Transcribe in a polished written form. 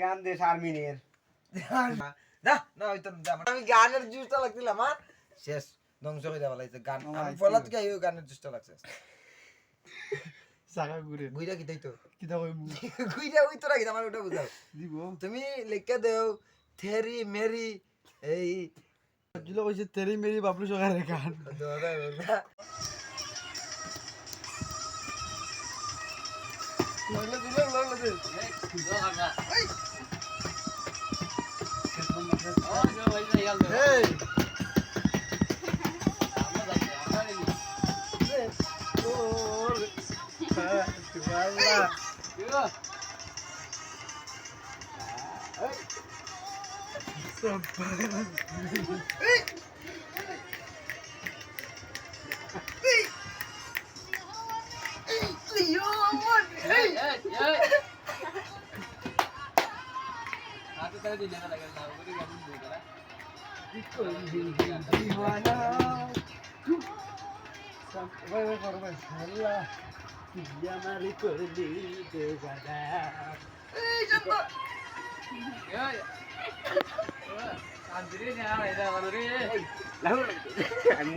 গান দে শারমিনের না না হইতো না আমি গানের জুসটা লাগছিলাম আমার শেষ ধ্বংস হয়ে যাওয়া লাগছে গান আমি বলাত কি এই গানের জুসটা লাগছে সাকা ঘুরে বুইরা কি তাইতো কিতা কই মু গুইরা ওই তো রাখি আমার ওটা বুঝাও দিব তুমি লিখে দেও থেরি মেরি এই জুলো কইছে তেরি মেরি বাবলু সগারে গান দোরা এই আমি